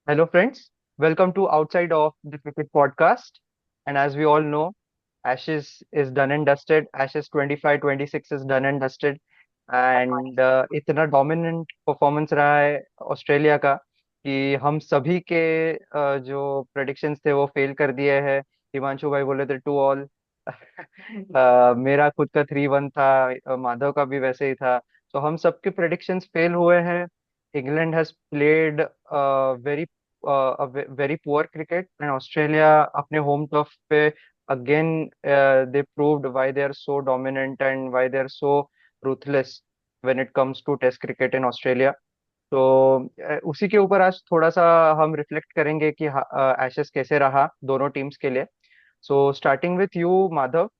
Hello, friends. Welcome to Outside of the Cricket podcast. And as we all know, Ashes is done and dusted. Ashes 25-26 is done and dusted. And इतना dominant performance रहा है Australia का कि हम सभी के जो predictions थे वो फेल कर दिए हैं। हिमांशु भाई बोले थे 2-2। मेरा खुद का 3-1 था। माधव का भी वैसे ही था। तो हम सबके प्रेडिक्शंस फेल हुए हैं। England has played very very poor cricket and Australia अपने होम टर्फ पे again they proved why they are so dominant and why they are so ruthless when it comes to test cricket in Australia. तो उसी के ऊपर आज थोड़ा सा हम रिफ्लेक्ट करेंगे कि एशेस कैसे रहा दोनों टीम्स के लिए। So starting with you Madhav.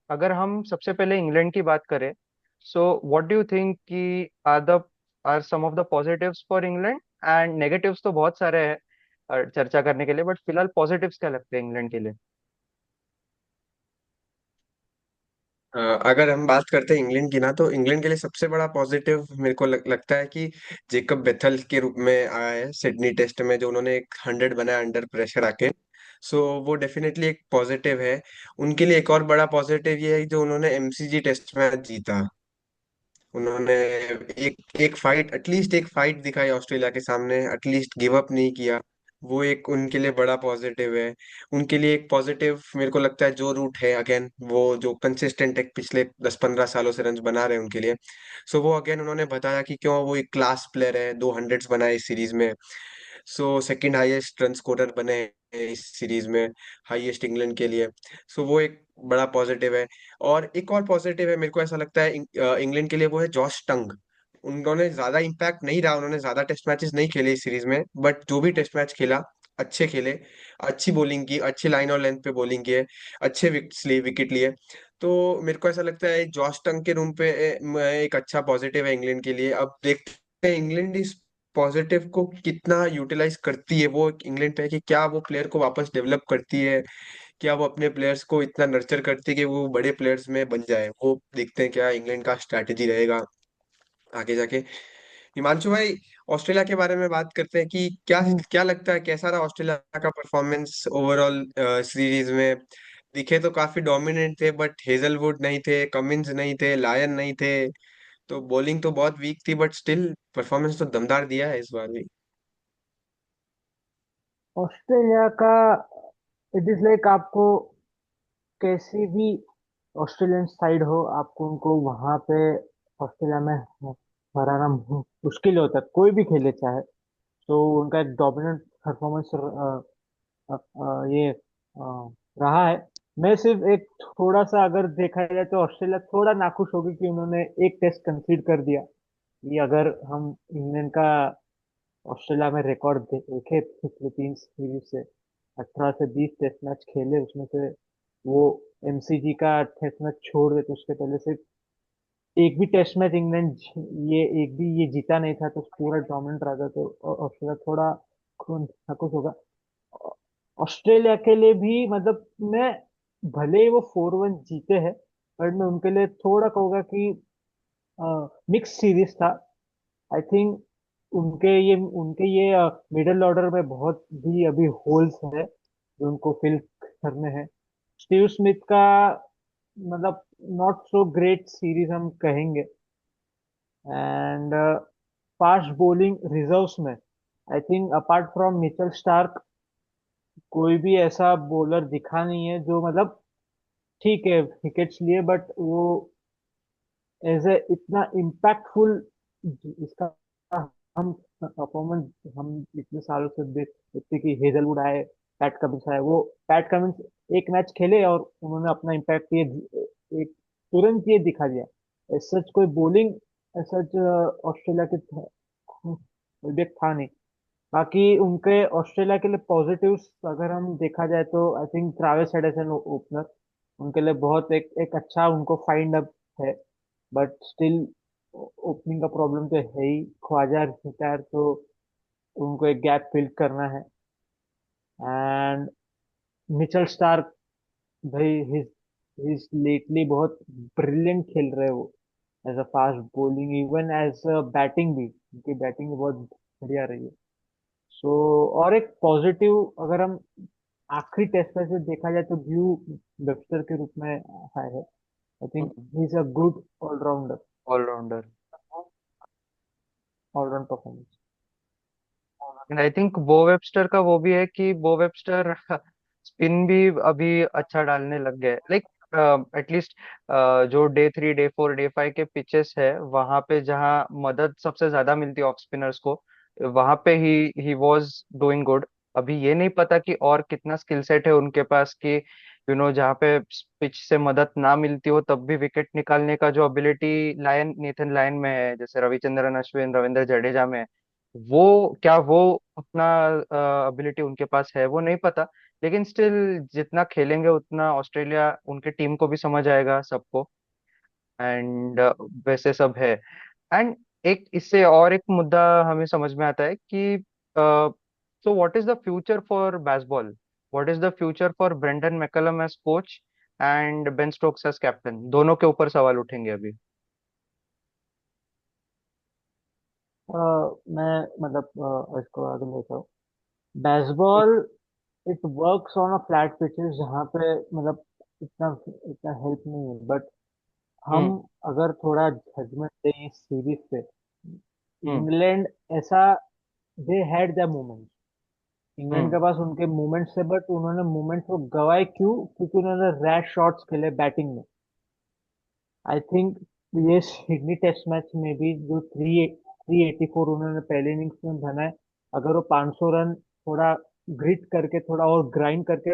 अगर हम सबसे पहले इंग्लैंड की बात करें, so what do you think कि are some of the positives for England and negatives तो बहुत सारे हैं चर्चा करने के लिए, बट फिलहाल पॉजिटिव्स क्या लगते हैं इंग्लैंड के लिए? अगर हम बात करते हैं इंग्लैंड की ना, तो इंग्लैंड के लिए सबसे बड़ा पॉजिटिव मेरे को लगता है कि जेकब बेथल के रूप में आया है सिडनी टेस्ट में, जो उन्होंने एक 100 बनाया अंडर प्रेशर आके। सो वो डेफिनेटली एक पॉजिटिव है उनके लिए। एक और बड़ा पॉजिटिव ये है जो उन्होंने एमसीजी टेस्ट मैच जीता। उन्होंने एक एक फाइट, एटलीस्ट एक फाइट दिखाई ऑस्ट्रेलिया के सामने, एटलीस्ट गिव अप नहीं किया। वो एक उनके लिए बड़ा पॉजिटिव है। उनके लिए एक पॉजिटिव मेरे को लगता है जो रूट है, अगेन वो जो कंसिस्टेंट है, पिछले 10-15 सालों से रन बना रहे हैं उनके लिए। सो वो अगेन उन्होंने बताया कि क्यों वो एक क्लास प्लेयर है, 200 बनाए इस सीरीज में। So second highest run scorer बने हैं इस सीरीज में, हाईएस्ट इंग्लैंड के लिए। सो वो एक बड़ा पॉजिटिव है। और एक और पॉजिटिव है मेरे को ऐसा लगता है इंग्लैंड के लिए, वो है जॉश टंग। उन्होंने ज्यादा इम्पैक्ट नहीं रहा, उन्होंने ज्यादा टेस्ट मैचेस नहीं खेले इस सीरीज में, बट जो भी टेस्ट मैच खेला अच्छे खेले। अच्छी बॉलिंग की, अच्छी लाइन और लेंथ पे बॉलिंग की है, अच्छे विकेट लिए। तो मेरे को ऐसा लगता है जॉश टंग के रूम पे एक अच्छा पॉजिटिव है इंग्लैंड के लिए। अब देखते हैं इंग्लैंड इस पॉजिटिव को कितना यूटिलाइज करती है। वो इंग्लैंड पे है कि क्या वो प्लेयर को वापस डेवलप करती है, क्या वो अपने प्लेयर्स को इतना नर्चर करती है कि वो बड़े प्लेयर्स में बन जाए। वो देखते हैं क्या इंग्लैंड का स्ट्रैटेजी रहेगा आगे जाके। हिमांशु भाई, ऑस्ट्रेलिया के बारे में बात करते हैं कि क्या हम्म। क्या लगता है कैसा रहा ऑस्ट्रेलिया का परफॉर्मेंस ओवरऑल सीरीज में। दिखे तो काफी डोमिनेंट थे, बट हेजलवुड नहीं थे, कमिंस नहीं थे, लायन नहीं थे। तो बॉलिंग तो बहुत वीक थी, बट स्टिल परफॉर्मेंस तो दमदार दिया है इस बार भी। ऑस्ट्रेलिया का इट इज लाइक आपको कैसी भी ऑस्ट्रेलियन साइड हो, आपको उनको वहां पे ऑस्ट्रेलिया में हराना मुश्किल होता है, कोई भी खेले चाहे। तो उनका एक डोमिनेंट परफॉर्मेंस ये रहा है। मैं सिर्फ एक थोड़ा सा अगर देखा जाए तो ऑस्ट्रेलिया थोड़ा नाखुश होगी कि उन्होंने एक टेस्ट कंसीड कर दिया। ये अगर हम इंग्लैंड का ऑस्ट्रेलिया में रिकॉर्ड देखे पिछले 3 सीरीज से, 18 से 20 टेस्ट मैच खेले, उसमें से वो एमसीजी का टेस्ट मैच छोड़ दे तो उसके पहले से एक भी टेस्ट मैच इंग्लैंड ये एक भी ये जीता नहीं था। तो पूरा डोमिनेंट रहा था, तो ऑस्ट्रेलिया थोड़ा नाखुश होगा। ऑ- ऑस्ट्रेलिया के लिए भी मतलब मैं, भले ही वो 4-1 जीते हैं, पर मैं उनके लिए थोड़ा कहूंगा कि मिक्स सीरीज था। आई थिंक उनके ये मिडिल ऑर्डर में बहुत भी अभी होल्स है जो उनको फिल करने हैं। स्टीव स्मिथ का मतलब नॉट सो ग्रेट सीरीज हम कहेंगे। एंड फास्ट बॉलिंग रिजर्व्स में I think apart from Mitchell Starc कोई भी ऐसा बॉलर दिखा नहीं है जो मतलब ठीक है विकेट्स लिए, बट वो एज ए इतना इम्पैक्टफुल इसका हम परफॉर्मेंस हम इतने सालों से देखते कि हेजलवुड आए, पैट कमिंस आए। वो पैट कमिंस एक मैच खेले और उन्होंने अपना इम्पैक्ट ये एक तुरंत ये दिखा दिया। सच कोई बॉलिंग सच ऑस्ट्रेलिया के कोई था नहीं। बाकी उनके ऑस्ट्रेलिया के लिए पॉजिटिव्स अगर हम देखा जाए तो I think Travis Head as an opener उनके लिए बहुत एक अच्छा उनको फाइंड अप है। बट स्टिल ओपनिंग का प्रॉब्लम तो है ही। ख्वाजा रिटायर, तो उनको एक गैप फिल करना है। एंड मिचेल स्टार्क भाई, हिज हिज लेटली बहुत ब्रिलियंट खेल रहे हैं वो, as a fast bowling even as a batting भी। उनकी बैटिंग भी बहुत बढ़िया रही है। सो और एक पॉजिटिव, अगर हम आखिरी टेस्ट में से देखा जाए तो ड्यू वेबस्टर के रूप में आया है। I think he is a good allrounder, allrounder. Allround performance. And I think Beau Webster का वो भी है कि बो वेबस्टर स्पिन भी अभी अच्छा डालने लग गए, लाइक एटलीस्ट जो डे 3 डे 4 डे 5 के पिचेस है वहां पे जहाँ मदद सबसे ज्यादा मिलती है ऑफ स्पिनर्स को, वहां पे ही वॉज डूइंग गुड। अभी ये नहीं पता कि और कितना स्किल सेट है उनके पास कि जहाँ पे पिच से मदद ना मिलती हो तब भी विकेट निकालने का जो एबिलिटी नेथन लायन में है, जैसे रविचंद्रन अश्विन रविंद्र जडेजा में है, वो क्या वो उतना एबिलिटी उनके पास है वो नहीं पता। लेकिन स्टिल जितना खेलेंगे उतना ऑस्ट्रेलिया उनके टीम को भी समझ आएगा सबको। एंड वैसे सब है। एंड एक इससे और एक मुद्दा हमें समझ में आता है कि so what is the future for Bazball, what is the future for Brendon McCullum as coach and Ben Stokes as captain, दोनों के ऊपर सवाल उठेंगे अभी। मैं मतलब इसको आगे लेता हूँ। Baseball it works on a flat pitches जहाँ पे मतलब इतना इतना हेल्प नहीं है, बट हम हम्म। अगर थोड़ा जजमेंट दें इस सीरीज पे, हम्म। इंग्लैंड ऐसा, they had the moment, England hmm. के पास उनके मोमेंट्स थे, बट उन्होंने मोमेंट्स को गवाए क्यों? क्योंकि उन्होंने रैश शॉट्स खेले बैटिंग में। आई थिंक ये सिडनी टेस्ट मैच में भी जो 384 उन्होंने पहले इनिंग्स में बनाए, अगर वो 500 रन थोड़ा ग्रिट करके थोड़ा और ग्राइंड करके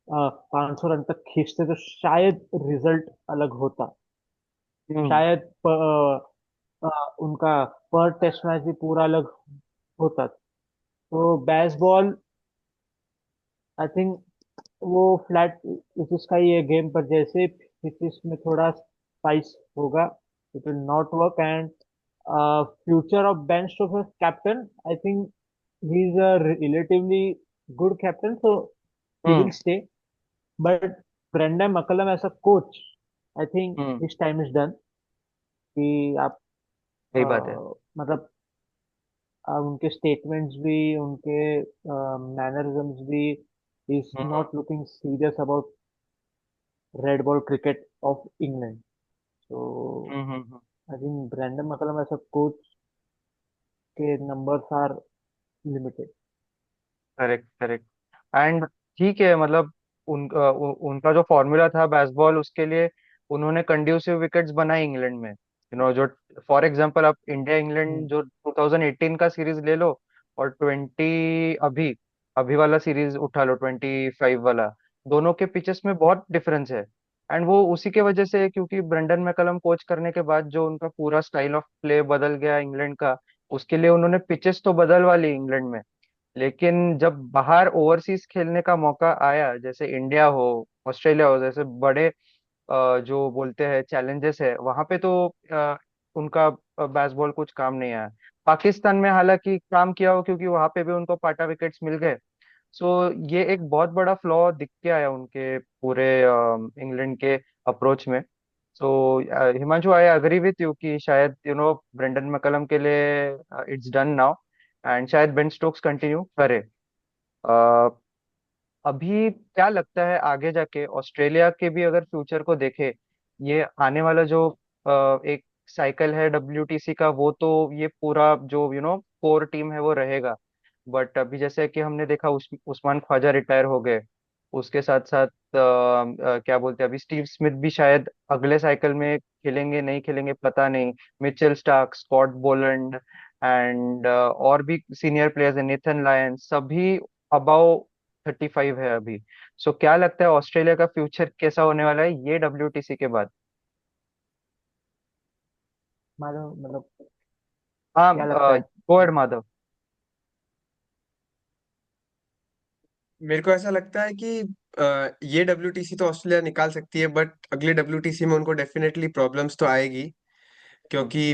500 रन तक खींचते तो शायद रिजल्ट अलग होता। हम्म। शायद उनका पर टेस्ट मैच भी पूरा अलग होता। तो बेसबॉल, आई थिंक वो फ्लैट पिचेस का ही है गेम, पर जैसे पिचेस में थोड़ा स्पाइस होगा, it will not work. And future of Ben Stokes captain, I think he is a relatively good captain, so he will hmm. Stay. But Brendon McCullum as a coach, I think hmm. His time is done. कि आप सही बात है। मतलब उनके statements भी, उनके mannerisms भी, is hmm. Not looking serious about red ball cricket of England. So hmm. I think Brendon McCullum as a coach के numbers are limited. Correct correct. And ठीक है, मतलब उनका जो फॉर्मूला था बेसबॉल उसके लिए उन्होंने कंड्यूसिव विकेट्स बनाए इंग्लैंड में, जो फॉर एग्जांपल आप इंडिया इंग्लैंड जो 2018 का सीरीज ले लो और 20 अभी अभी वाला सीरीज उठा लो 25 वाला, दोनों के पिचेस में बहुत डिफरेंस है। एंड वो उसी के वजह से, क्योंकि ब्रेंडन मैकलम कोच करने के बाद जो उनका पूरा स्टाइल ऑफ प्ले बदल गया इंग्लैंड का, उसके लिए उन्होंने पिचेस तो बदलवा ली इंग्लैंड में। लेकिन जब बाहर ओवरसीज खेलने का मौका आया, जैसे इंडिया हो ऑस्ट्रेलिया हो, जैसे बड़े जो बोलते हैं चैलेंजेस है, वहां पे तो उनका बेसबॉल कुछ काम नहीं आया। पाकिस्तान में हालांकि काम किया हो क्योंकि वहां पे भी उनको पाटा विकेट्स मिल गए। सो ये एक बहुत बड़ा फ्लॉ दिख के आया उनके पूरे इंग्लैंड के अप्रोच में। So Himanshu, I agree with you कि शायद ब्रेंडन मैकलम के लिए इट्स डन नाउ एंड शायद बेन स्टोक्स कंटिन्यू करे। अ, अभी क्या लगता है आगे जाके ऑस्ट्रेलिया के भी अगर फ्यूचर को देखे, ये आने वाला जो एक साइकिल है WTC का, वो तो ये पूरा जो कोर टीम है वो रहेगा। बट अभी जैसे कि हमने देखा उस्मान ख्वाजा रिटायर हो गए, उसके साथ साथ क्या बोलते हैं, अभी स्टीव स्मिथ भी शायद अगले साइकिल में खेलेंगे नहीं खेलेंगे पता नहीं। Mitchell Starc, Scott Boland and और भी सीनियर प्लेयर्स हैं, नेथन लायन, सभी अबाउ 35 है अभी। सो क्या लगता है ऑस्ट्रेलिया का फ्यूचर कैसा होने वाला है ये WTC के बाद? मतलब हाँ, क्या लगता है? Go ahead Madhav. मेरे को ऐसा लगता है कि ये डब्ल्यूटीसी तो ऑस्ट्रेलिया निकाल सकती है, बट अगले डब्ल्यूटीसी में उनको डेफिनेटली प्रॉब्लम्स तो आएगी। हम्म। क्योंकि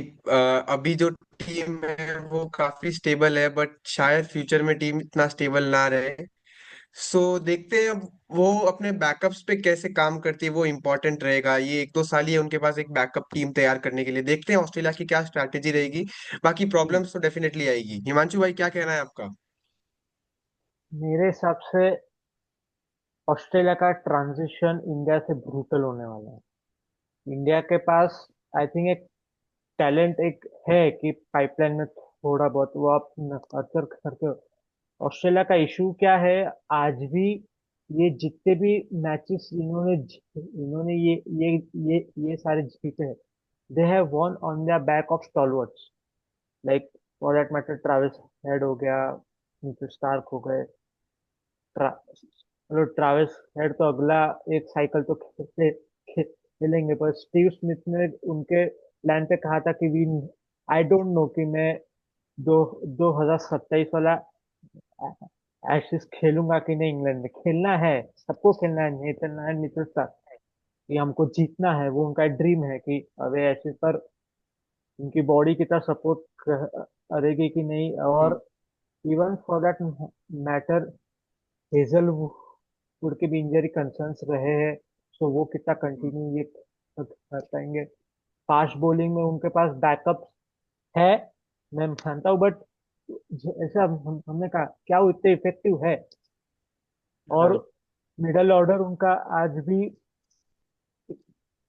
अभी जो टीम है वो काफी स्टेबल है, बट शायद फ्यूचर में टीम इतना स्टेबल ना रहे। सो देखते हैं अब वो अपने बैकअप्स पे कैसे काम करती है, वो इम्पोर्टेंट रहेगा। ये 1-2 साल ही है उनके पास एक बैकअप टीम तैयार करने के लिए। देखते हैं ऑस्ट्रेलिया की क्या स्ट्रैटेजी रहेगी। बाकी प्रॉब्लम्स तो डेफिनेटली आएगी। हिमांशु भाई, क्या कहना है आपका? मेरे हिसाब से ऑस्ट्रेलिया का ट्रांजिशन इंडिया से ब्रूटल होने वाला है। इंडिया के पास आई थिंक एक टैलेंट एक है कि पाइपलाइन में थोड़ा बहुत वो आप नर्चर करके। ऑस्ट्रेलिया का इशू क्या है आज भी, ये जितने भी मैचेस इन्होंने ये ये सारे जीते हैं, they have von on the back of stalwarts, like for that matter Travis head हो गया, मिचेल स्टार्क हो गए। मतलब ट्रेविस हेड तो अगला एक साइकिल तो खेलेंगे, पर स्टीव स्मिथ ने उनके प्लान पे कहा था कि वी आई डोंट नो कि मैं दो 2027 वाला एशेज खेलूंगा कि नहीं। इंग्लैंड में खेलना है, सबको खेलना है, नेथन एंड मिचेल स्टार्क, कि हमको जीतना है, वो उनका ड्रीम है कि अवे एशेज पर उनकी बॉडी कितना सपोर्ट करेगी कि नहीं। हम्म। और even for that matter Hazlewood के भी इंजरी कंसर्न्स रहे हैं, सो वो कितना हम्म। कंटिन्यू ये कर पाएंगे। फास्ट बॉलिंग में उनके पास बैकअप है, मैं मानता हूँ, बट ऐसा हमने कहा क्या वो इतने इफेक्टिव है। और राइट। मिडल ऑर्डर उनका आज भी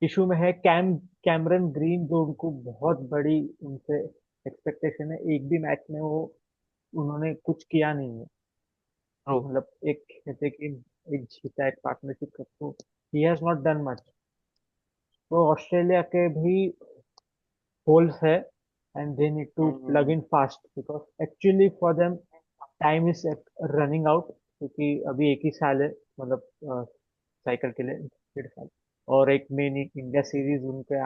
इशू में है। कैमरन ग्रीन जो उनको बहुत बड़ी उनसे एक्सपेक्टेशन है, एक भी मैच में वो उन्होंने कुछ किया नहीं है। ट्रू। मतलब एक कहते कि एक जीता एक पार्टनरशिप कप, तो he has not done much. तो ऑस्ट्रेलिया के भी होल्स है, and they need to plug hmm. In fast because actually for them time is running out, क्योंकि अभी एक ही साल है, मतलब साइकिल के लिए 1.5 साल, और एक मेन इंडिया सीरीज उनके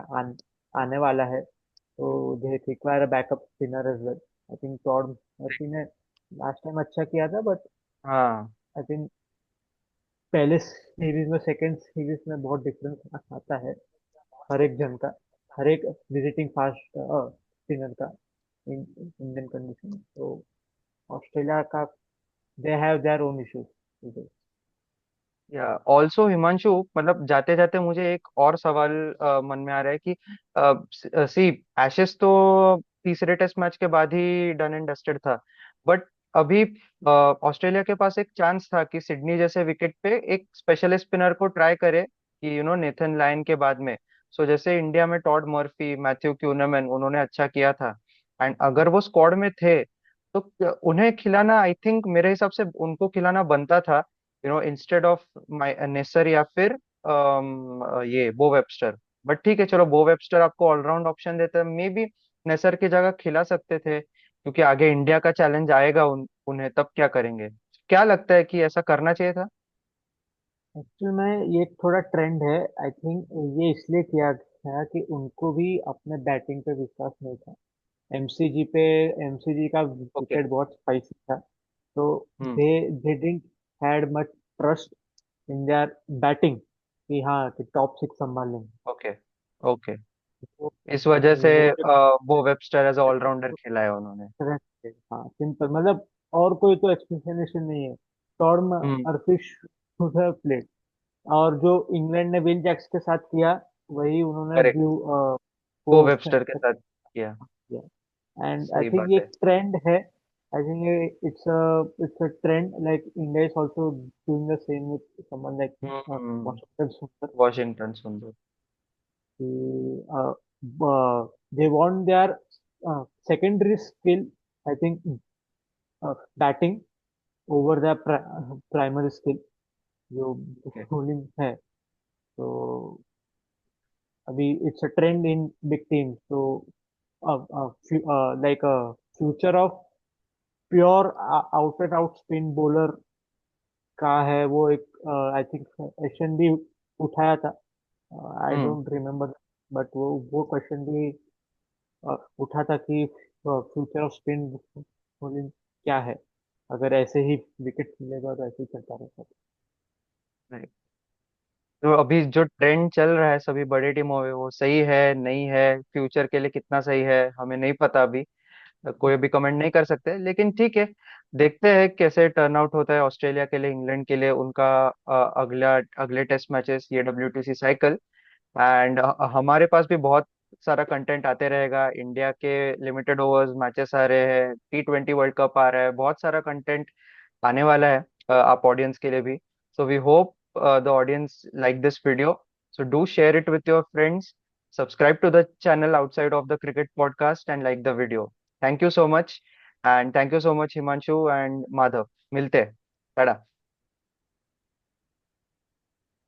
आने वाला है, तो they require a backup spinner as well. I think Todd Murphy ने लास्ट टाइम अच्छा किया था, बट हाँ। आई थिंक पहले सीरीज में सेकंड सीरीज में बहुत डिफरेंस आता है हर एक जन का, हर एक विजिटिंग फास्ट स्पिनर का इंडियन कंडीशन। तो ऑस्ट्रेलिया का they have their own issues. या ऑल्सो हिमांशु, मतलब जाते जाते मुझे एक और सवाल मन में आ रहा है कि सी एशेस तो तीसरे टेस्ट मैच के बाद ही डन एंड डस्टेड था, बट अभी ऑस्ट्रेलिया के पास एक चांस था कि सिडनी जैसे विकेट पे एक स्पेशलिस्ट स्पिनर को ट्राई करे, कि नेथन लायन के बाद में। सो जैसे इंडिया में टॉड मर्फी, मैथ्यू क्यूनमैन, उन्होंने अच्छा किया था, एंड अगर वो स्क्वाड में थे तो उन्हें खिलाना, आई थिंक मेरे हिसाब से उनको खिलाना बनता था, इंस्टेड ऑफ नेसर या फिर ये बो वेबस्टर। बट ठीक है, चलो बो वेबस्टर आपको ऑलराउंड ऑप्शन देता है, मे बी नेसर की जगह खिला सकते थे, क्योंकि आगे इंडिया का चैलेंज आएगा उन्हें, तब क्या करेंगे? क्या लगता है कि ऐसा करना चाहिए था? एक्चुअल में ये थोड़ा ट्रेंड है, आई थिंक ये इसलिए किया गया कि उनको भी अपने बैटिंग पे विश्वास नहीं था। एमसीजी पे एमसीजी का ओके। विकेट बहुत स्पाइसी था, तो hmm. They didn't had much trust in their batting कि हाँ कि टॉप 6 संभाल लेंगे। ओके। ओके। तो इस वजह से वो एक बो वेबस्टर एज ऑलराउंडर खेला है उन्होंने। correct है, हाँ सिंपल, मतलब और कोई तो एक्सप्लेनेशन नहीं है। टॉर्म हम्म। अर्पिश प्लेड, और जो इंग्लैंड ने विल जैक्स के साथ किया वही उन्होंने करेक्ट। ब्लू बो को वेबस्टर के साथ किया। किया। एंड आई सही थिंक बात ये है। एक ट्रेंड है। I think it's a trend, like India is also doing the same with someone like hmm. Washington Sundar. Washington Sundar. They want their secondary skill, I think batting over the primary skill जो okay. Bowling है। तो अभी it's a trend in big team, तो like future of pure out and out spin bowler का है वो एक, I think question भी उठाया था, आई हम्म। डोंट रिमेम्बर, बट वो क्वेश्चन भी उठा था कि फ्यूचर ऑफ स्पिन बॉलिंग क्या है, अगर ऐसे ही विकेट मिलेगा तो ऐसे ही चलता रहेगा। तो अभी जो ट्रेंड चल रहा है सभी बड़े टीमों में, वो सही है नहीं है, फ्यूचर के लिए कितना सही है हमें नहीं पता अभी। कोई भी कमेंट नहीं कर सकते, लेकिन ठीक है, देखते हैं कैसे टर्न आउट होता है ऑस्ट्रेलिया के लिए, इंग्लैंड के लिए उनका अगले टेस्ट मैचेस, ये WTC साइकिल। एंड हमारे पास भी बहुत सारा कंटेंट आते रहेगा। इंडिया के लिमिटेड ओवर्स मैचेस आ रहे हैं, T20 वर्ल्ड कप आ रहा है, बहुत सारा कंटेंट आने वाला है आप ऑडियंस के लिए भी। So we hope the audience like this video, so do share it with your friends, subscribe to the channel outside off the cricket podcast and like the video. Thank you so much, and thank you so much Himanshu and Madhav. मिलते हैं, टाटा।